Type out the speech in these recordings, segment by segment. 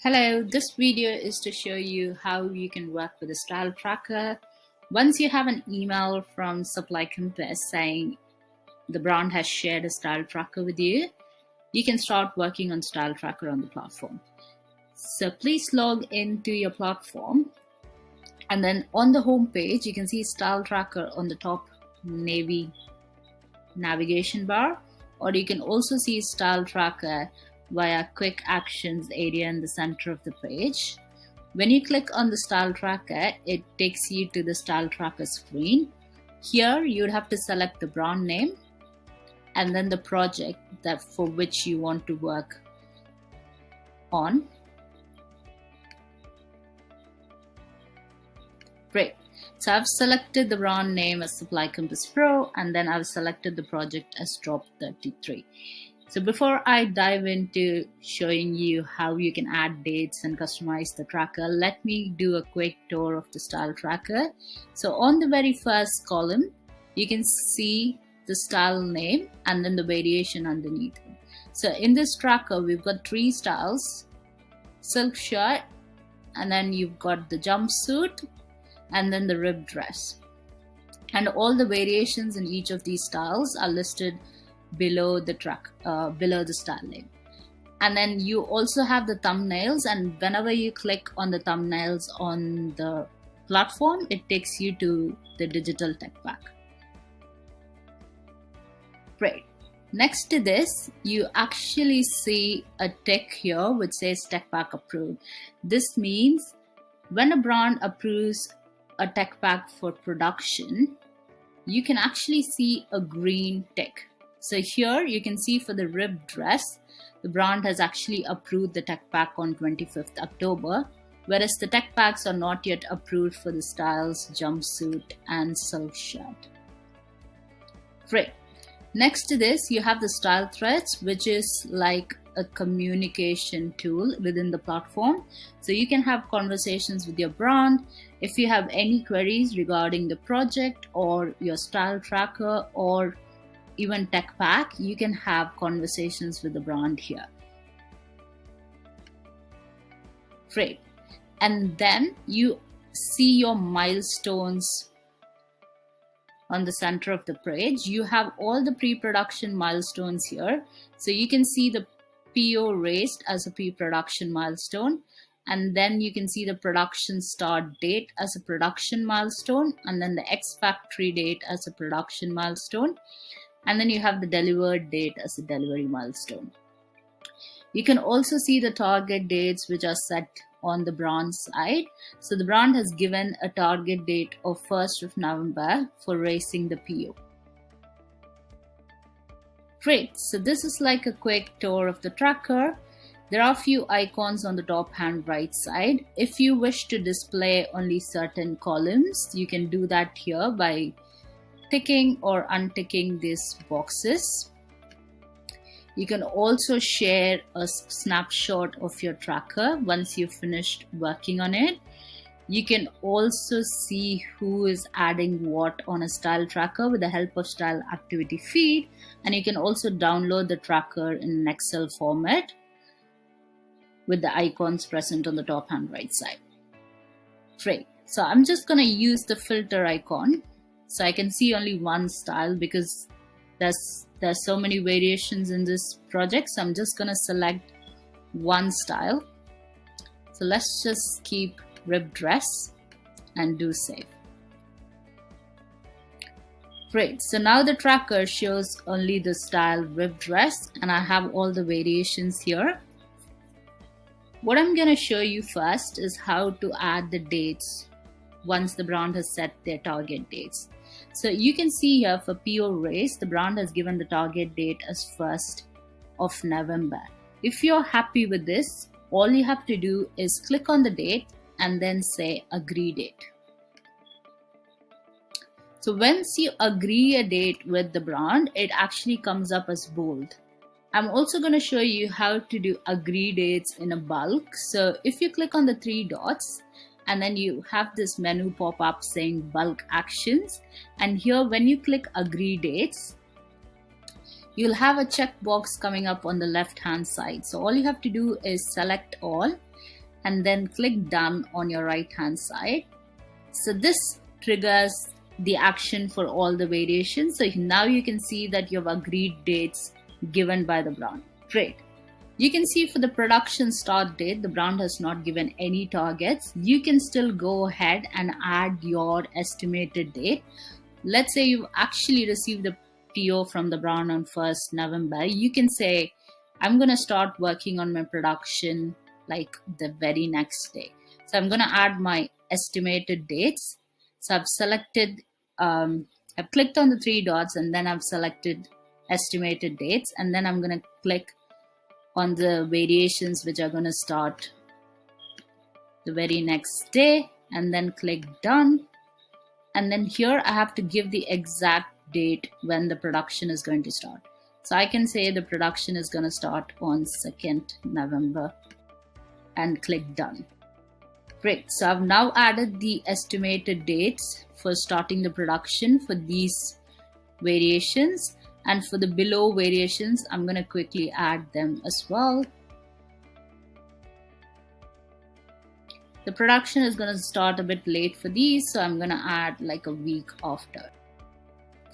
Hello, this video is to show you how you can work with a style tracker. Once you have an email from Supply Compass saying the brand has shared a style tracker with you, you can start working on style tracker on the platform. So please log into your platform, and then on the home page you can see style tracker on the top navy navigation bar, or you can also see style tracker via quick actions area in the center of the page. When you click on the style tracker, it takes you to the style tracker screen. Here you'd have to select the brand name and then the project that for which you want to work on. Great. So I've selected the brand name as Supply Compass Pro, and then I've selected the project as Drop 33. So before I dive into showing you how you can add dates and customize the tracker, let me do a quick tour of the style tracker. So on the very first column, you can see the style name and then the variation underneath it. So in this tracker, we've got 3 styles: silk shirt, and then you've got the jumpsuit, and then the ribbed dress. And all the variations in each of these styles are listed below the below the style name. And then you also have the thumbnails, and whenever you click on the thumbnails on the platform, it takes you to the digital tech pack. Great. Next to this, you actually see a tick here which says tech pack approved. This means when a brand approves a tech pack for production, you can actually see a green tick. So here you can see for the ribbed dress, the brand has actually approved the tech pack on 25th October, whereas the tech packs are not yet approved for the styles jumpsuit and silk shirt. Great. Next to this, you have the style threads, which is like a communication tool within the platform. So you can have conversations with your brand. If you have any queries regarding the project or your style tracker or even tech pack, you can have conversations with the brand here. Great. And then you see your milestones on the center of the page. You have all the pre-production milestones here. So you can see the PO raised as a pre-production milestone, and then you can see the production start date as a production milestone, and then the X factory date as a production milestone, and then you have the delivered date as a delivery milestone. You can also see the target dates which are set on the brand side. So the brand has given a target date of 1st of November for raising the PO. Great, so this is like a quick tour of the tracker. There are a few icons on the top hand right side. If you wish to display only certain columns, you can do that here by ticking or unticking these boxes. You can also share a snapshot of your tracker once you've finished working on it. You can also see who is adding what on a style tracker with the help of style activity feed, and you can also download the tracker in an Excel format with the icons present on the top hand right side. Great. So I'm just going to use the filter icon so I can see only one style because there's so many variations in this project. So I'm just going to select one style. So let's just keep ribbed dress and do save. Great. So now the tracker shows only the style ribbed dress, and I have all the variations here. What I'm going to show you first is how to add the dates once the brand has set their target dates. So you can see here for PO raise, the brand has given the target date as 1st of November. If you're happy with this, all you have to do is click on the date and then say agree date. So once you agree a date with the brand, it actually comes up as bold. I'm also going to show you how to do agree dates in a bulk. So if you click on the 3 dots, and then you have this menu pop up saying bulk actions, and here when you click agree dates, you'll have a checkbox coming up on the left hand side. So all you have to do is select all and then click done on your right hand side. So this triggers the action for all the variations. So now you can see that you've agreed dates given by the brand. Great. You can see for the production start date, the brand has not given any targets. You can still go ahead and add your estimated date. Let's say you've actually received the PO from the brand on 1st November. You can say, I'm going to start working on my production like the very next day. So I'm going to add my estimated dates. So I've selected, I've clicked on the 3 dots and then I've selected estimated dates, and then I'm going to click on the variations which are going to start the very next day, and then click done. And then here I have to give the exact date when the production is going to start. So I can say the production is going to start on 2nd November and click done. Great. So I've now added the estimated dates for starting the production for these variations. And for the below variations, I'm going to quickly add them as well. The production is going to start a bit late for these, so I'm going to add like a week after.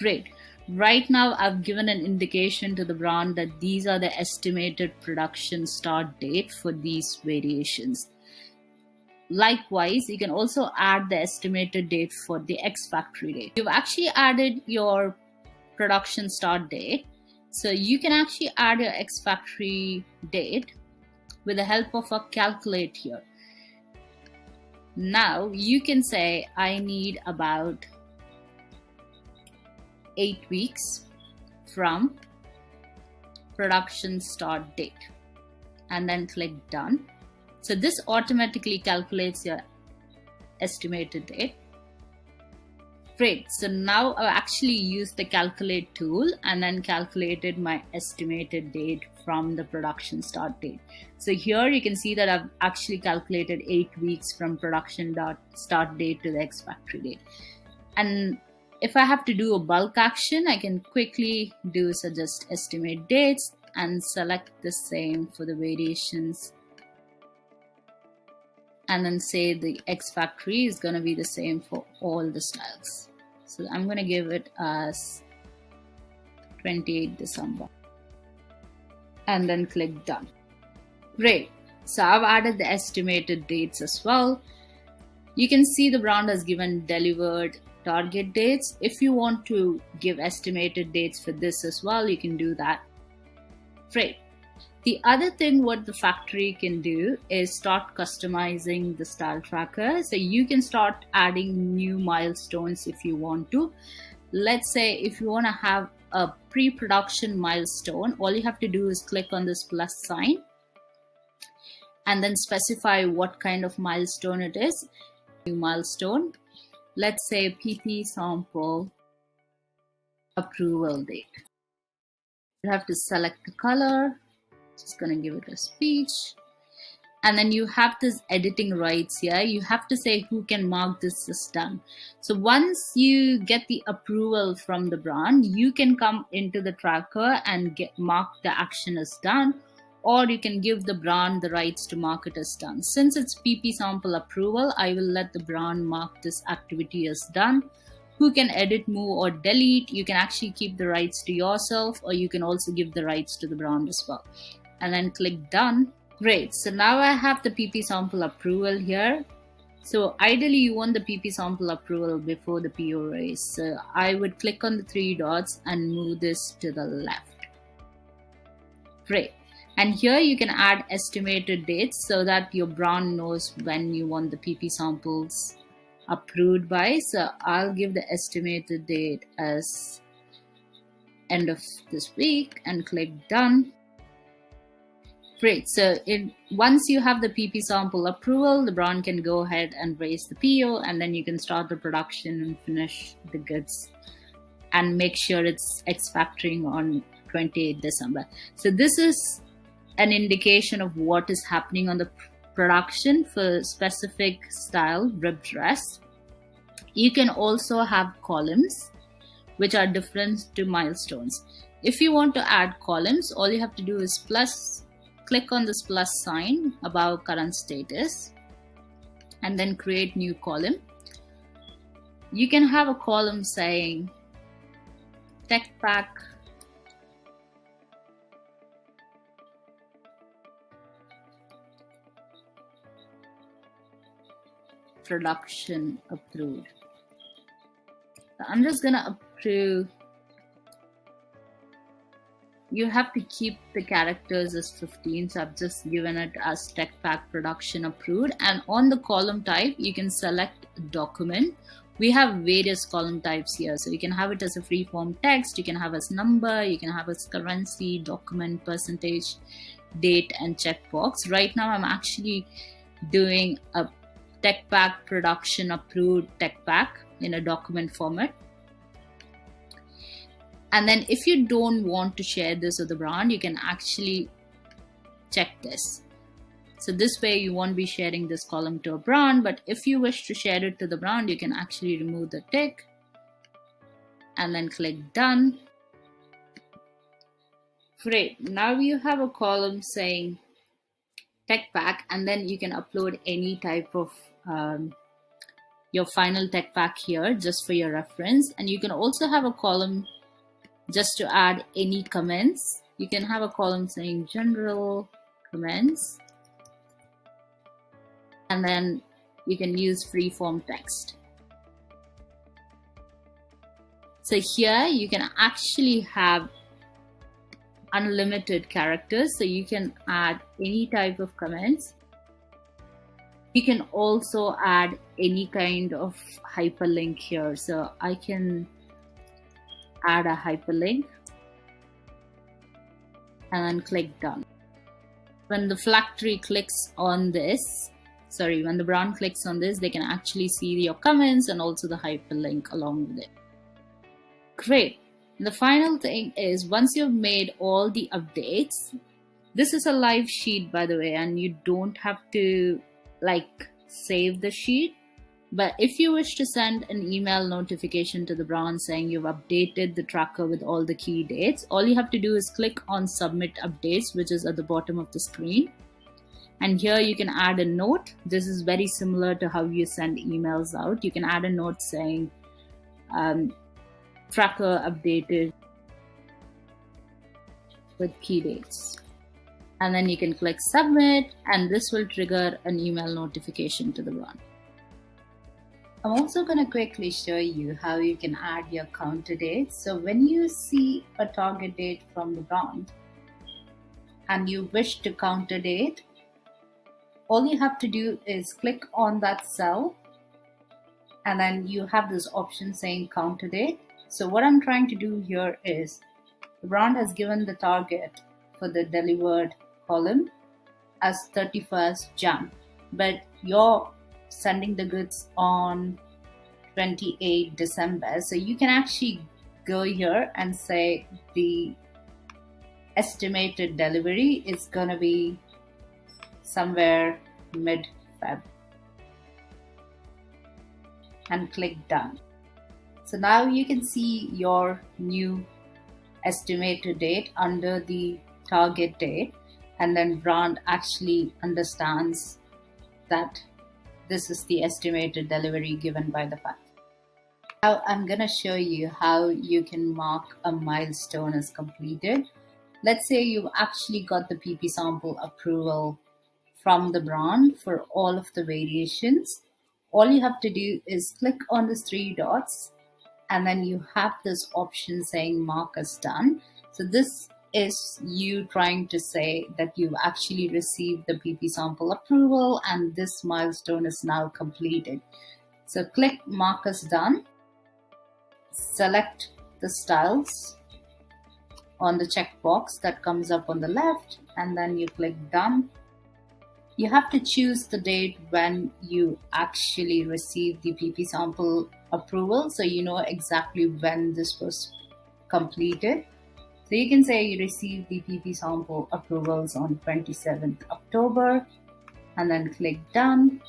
Great. Right now, I've given an indication to the brand that these are the estimated production start date for these variations. Likewise, you can also add the estimated date for the X factory date. You've actually added your production start date, so you can actually add your X factory date with the help of a calculate here. Now you can say I need about 8 weeks from production start date, and then click done. So this automatically calculates your estimated date. Great. So now I've actually used the calculate tool and then calculated my estimated date from the production start date. So here you can see that I've actually calculated 8 weeks from production start date to the X factory date. And if I have to do a bulk action, I can quickly do suggest estimate dates and select the same for the variations. And then say the X factory is going to be the same for all the styles. So I'm going to give it as 28 December. And then click done. Great. So I've added the estimated dates as well. You can see the brand has given delivered target dates. If you want to give estimated dates for this as well, you can do that. Great. The other thing what the factory can do is start customizing the style tracker. So you can start adding new milestones if you want to. Let's say if you want to have a pre-production milestone, all you have to do is click on this plus sign and then specify what kind of milestone it is. New milestone. Let's say PP sample approval date. You have to select the color. Just gonna give it a speech, and then you have this editing rights here. You have to say who can mark this as done. So once you get the approval from the brand, you can come into the tracker and mark the action as done, or you can give the brand the rights to mark it as done. Since it's PP sample approval, I will let the brand mark this activity as done. Who can edit, move, or delete? You can actually keep the rights to yourself, or you can also give the rights to the brand as well. And then click done. Great. So now I have the PP sample approval here. So ideally you want the PP sample approval before the PO raise. So I would click on the 3 dots and move this to the left. Great. And here you can add estimated dates so that your brand knows when you want the PP samples approved by. So I'll give the estimated date as end of this week and click done. Great. So once you have the PP sample approval, the brand can go ahead and raise the PO, and then you can start the production and finish the goods and make sure it's X factoring on 28 December. So this is an indication of what is happening on the production for specific style ribbed dress. You can also have columns which are different to milestones. If you want to add columns, all you have to do is click on this plus sign above current status and then create new column. You can have a column saying Tech Pack production approved. So I'm just gonna approve. You have to keep the characters as 15, so I've just given it as Tech Pack production approved. And on the column type, you can select document. We have various column types here, so you can have it as a free form text, you can have as number, you can have as currency, document, percentage, date, and checkbox. Right now I'm actually doing a Tech Pack production approved Tech Pack in a document format. And then if you don't want to share this with the brand, you can actually check this. So this way you won't be sharing this column to a brand, but if you wish to share it to the brand, you can actually remove the tick and then click done. Great, now you have a column saying Tech Pack, and then you can upload any type of your final Tech Pack here just for your reference. And you can also have a column just to add any comments. You can have a column saying general comments, and then you can use free form text. So here you can actually have unlimited characters, so you can add any type of comments. You can also add any kind of hyperlink here. So I can add a hyperlink and then click done. When the phylactery clicks on this, when the brand clicks on this, they can actually see your comments and also the hyperlink along with it. Great. And the final thing is, once you've made all the updates, this is a live sheet, by the way, and you don't have to save the sheet. But if you wish to send an email notification to the brand saying you've updated the tracker with all the key dates, all you have to do is click on submit updates, which is at the bottom of the screen. And here you can add a note. This is very similar to how you send emails out. You can add a note saying tracker updated with key dates. And then you can click submit, and this will trigger an email notification to the brand. I'm also going to quickly show you how you can add your counter dates. So when you see a target date from the brand and you wish to counter date, all you have to do is click on that cell, and then you have this option saying counter date. So what I'm trying to do here is, the brand has given the target for the delivered column as 31st Jan, but you're sending the goods on 28 December. So you can actually go here and say the estimated delivery is going to be somewhere mid-Feb, and click done. So now you can see your new estimated date under the target date, and then brand actually understands that this is the estimated delivery given by the factory. Now I'm going to show you how you can mark a milestone as completed. Let's say you've actually got the PP sample approval from the brand for all of the variations. All you have to do is click on the three dots, and then you have this option saying mark as done. So this is you trying to say that you've actually received the PP sample approval and this milestone is now completed. So click mark as done, select the styles on the checkbox that comes up on the left, and then you click done. You have to choose the date when you actually receive the PP sample approval, so you know exactly when this was completed. So you can say you received the PP sample approvals on 27th October, and then click done.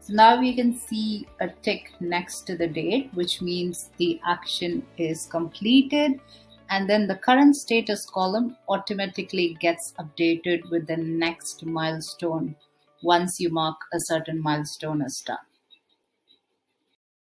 So now we can see a tick next to the date, which means the action is completed. And then the current status column automatically gets updated with the next milestone once you mark a certain milestone as done.